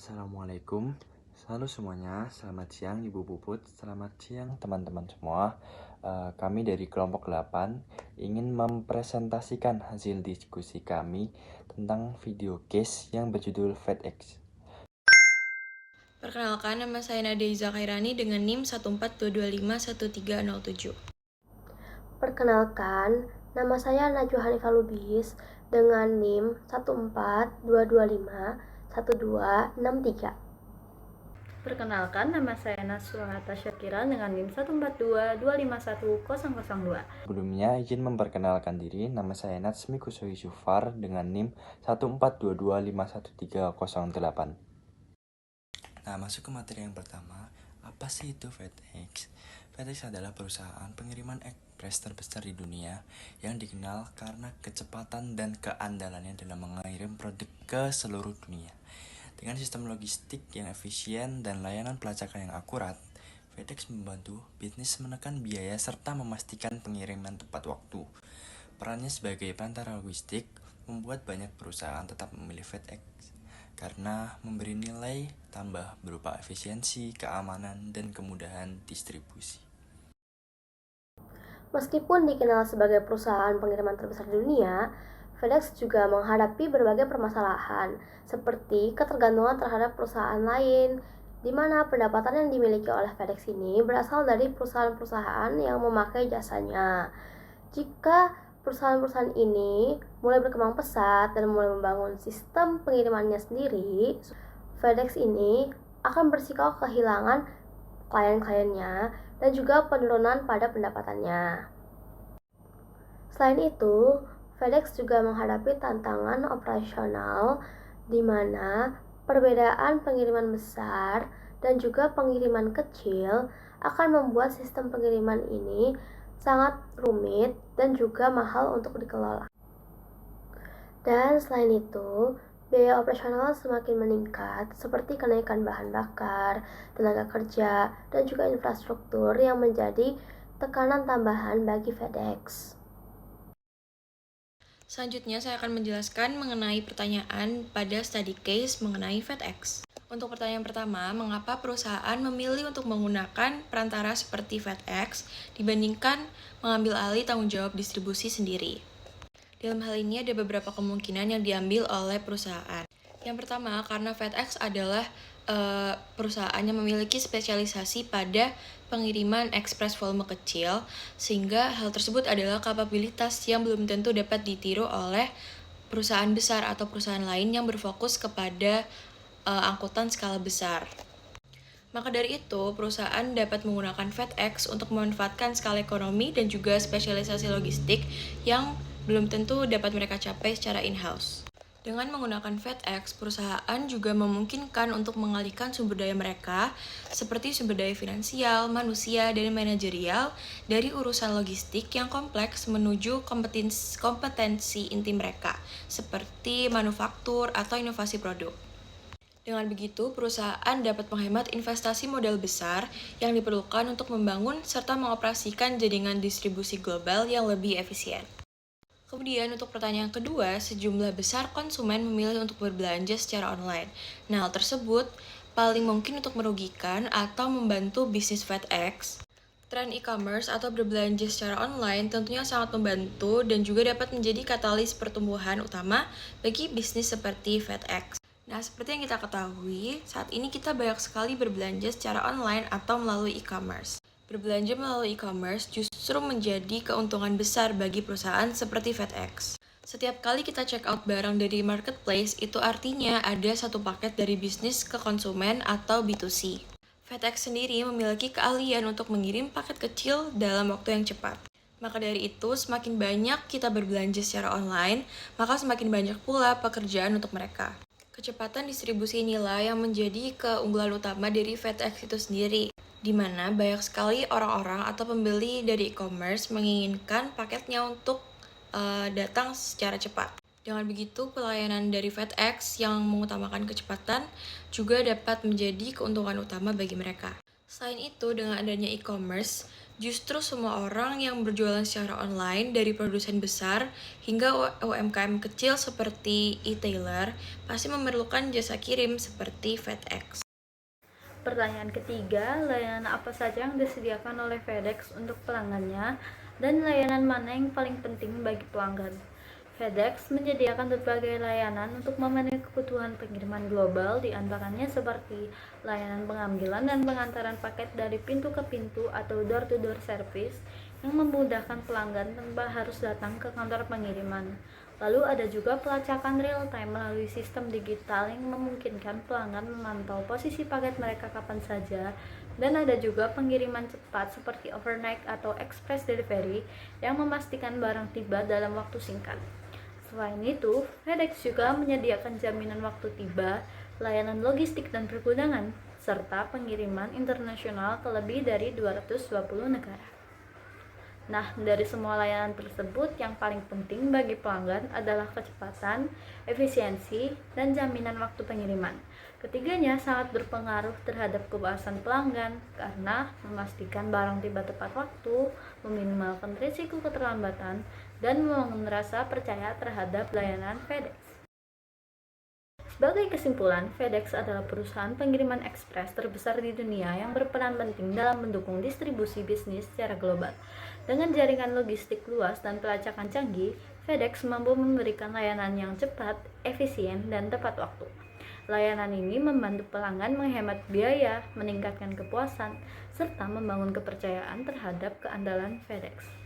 Assalamualaikum. Halo semuanya, selamat siang Ibu Puput, selamat siang teman-teman semua. Kami dari kelompok 8 ingin mempresentasikan hasil diskusi kami tentang video case yang berjudul FedEx. Perkenalkan, nama saya Nadeiza Khairani dengan NIM 142251307. Perkenalkan, nama saya Najwa Hanifah Lubis dengan NIM 142251263. Perkenalkan, nama saya Naswa Syakira dengan NIM 142251002. Sebelumnya izin memperkenalkan diri, nama saya Natsmi Kusoy Zufar dengan NIM 142251308. Nah, masuk ke materi yang pertama, apa sih itu FedEx? FedEx adalah perusahaan pengiriman ekspres terbesar di dunia yang dikenal karena kecepatan dan keandalannya dalam mengirim produk ke seluruh dunia. Dengan sistem logistik yang efisien dan layanan pelacakan yang akurat, FedEx membantu bisnis menekan biaya serta memastikan pengiriman tepat waktu. Perannya sebagai perantara logistik membuat banyak perusahaan tetap memilih FedEx karena memberi nilai tambah berupa efisiensi, keamanan, dan kemudahan distribusi. Meskipun dikenal sebagai perusahaan pengiriman terbesar di dunia, FedEx juga menghadapi berbagai permasalahan, seperti ketergantungan terhadap perusahaan lain, di mana pendapatan yang dimiliki oleh FedEx ini berasal dari perusahaan-perusahaan yang memakai jasanya. Jika perusahaan-perusahaan ini mulai berkembang pesat dan mulai membangun sistem pengirimannya sendiri, FedEx ini akan berisiko kehilangan klien-kliennya dan juga penurunan pada pendapatannya. Selain itu, FedEx juga menghadapi tantangan operasional di mana perbedaan pengiriman besar dan juga pengiriman kecil akan membuat sistem pengiriman ini sangat rumit dan juga mahal untuk dikelola. Dan selain itu, biaya operasional semakin meningkat seperti kenaikan bahan bakar, tenaga kerja, dan juga infrastruktur yang menjadi tekanan tambahan bagi FedEx. Selanjutnya, saya akan menjelaskan mengenai pertanyaan pada study case mengenai FedEx. Untuk pertanyaan pertama, mengapa perusahaan memilih untuk menggunakan perantara seperti FedEx dibandingkan mengambil alih tanggung jawab distribusi sendiri? Dalam hal ini ada beberapa kemungkinan yang diambil oleh perusahaan. Yang pertama, karena FedEx adalah perusahaan yang memiliki spesialisasi pada pengiriman ekspres volume kecil, sehingga hal tersebut adalah kapabilitas yang belum tentu dapat ditiru oleh perusahaan besar atau perusahaan lain yang berfokus kepada angkutan skala besar. Maka dari itu, perusahaan dapat menggunakan FedEx untuk memanfaatkan skala ekonomi dan juga spesialisasi logistik yang belum tentu dapat mereka capai secara in-house. Dengan menggunakan FedEx, perusahaan juga memungkinkan untuk mengalihkan sumber daya mereka seperti sumber daya finansial, manusia, dan manajerial dari urusan logistik yang kompleks menuju kompetensi inti mereka seperti manufaktur atau inovasi produk. Dengan begitu, perusahaan dapat menghemat investasi modal besar yang diperlukan untuk membangun serta mengoperasikan jaringan distribusi global yang lebih efisien. Kemudian untuk pertanyaan kedua, sejumlah besar konsumen memilih untuk berbelanja secara online. Nah, hal tersebut paling mungkin untuk merugikan atau membantu bisnis FedEx. Tren e-commerce atau berbelanja secara online tentunya sangat membantu dan juga dapat menjadi katalis pertumbuhan utama bagi bisnis seperti FedEx. Nah, seperti yang kita ketahui, saat ini kita banyak sekali berbelanja secara online atau melalui e-commerce. Berbelanja melalui e-commerce justru menjadi keuntungan besar bagi perusahaan seperti FedEx. Setiap kali kita check out barang dari marketplace, itu artinya ada satu paket dari bisnis ke konsumen atau B2C. FedEx sendiri memiliki keahlian untuk mengirim paket kecil dalam waktu yang cepat. Maka dari itu, semakin banyak kita berbelanja secara online, maka semakin banyak pula pekerjaan untuk mereka. Kecepatan distribusi inilah yang menjadi keunggulan utama dari FedEx itu sendiri, di mana banyak sekali orang-orang atau pembeli dari e-commerce menginginkan paketnya untuk datang secara cepat. Dengan begitu, pelayanan dari FedEx yang mengutamakan kecepatan juga dapat menjadi keuntungan utama bagi mereka. Selain itu, dengan adanya e-commerce, Justru semua orang yang berjualan secara online, dari produsen besar hingga UMKM kecil seperti e-tailer, pasti memerlukan jasa kirim seperti FedEx. Pertanyaan ketiga, layanan apa saja yang disediakan oleh FedEx untuk pelanggannya dan layanan mana yang paling penting bagi pelanggan? FedEx menyediakan berbagai layanan untuk memenuhi kebutuhan pengiriman global, diantaranya seperti layanan pengambilan dan pengantaran paket dari pintu ke pintu atau door-to-door service yang memudahkan pelanggan tanpa harus datang ke kantor pengiriman. Lalu ada juga pelacakan real-time melalui sistem digital yang memungkinkan pelanggan memantau posisi paket mereka kapan saja, dan ada juga pengiriman cepat seperti overnight atau express delivery yang memastikan barang tiba dalam waktu singkat. Selain itu, FedEx juga menyediakan jaminan waktu tiba, layanan logistik dan pergudangan, serta pengiriman internasional ke lebih dari 220 negara. Nah, dari semua layanan tersebut, yang paling penting bagi pelanggan adalah kecepatan, efisiensi, dan jaminan waktu pengiriman. Ketiganya sangat berpengaruh terhadap kepuasan pelanggan karena memastikan barang tiba tepat waktu, meminimalkan risiko keterlambatan, dan membangun rasa percaya terhadap layanan FedEx. Sebagai kesimpulan, FedEx adalah perusahaan pengiriman ekspres terbesar di dunia yang berperan penting dalam mendukung distribusi bisnis secara global. Dengan jaringan logistik luas dan pelacakan canggih, FedEx mampu memberikan layanan yang cepat, efisien, dan tepat waktu. Layanan ini membantu pelanggan menghemat biaya, meningkatkan kepuasan, serta membangun kepercayaan terhadap keandalan FedEx.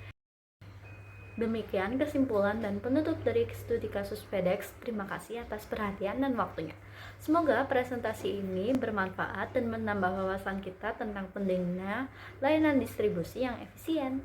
Demikian kesimpulan dan penutup dari studi kasus FedEx. Terima kasih atas perhatian dan waktunya. Semoga presentasi ini bermanfaat dan menambah wawasan kita tentang pentingnya layanan distribusi yang efisien.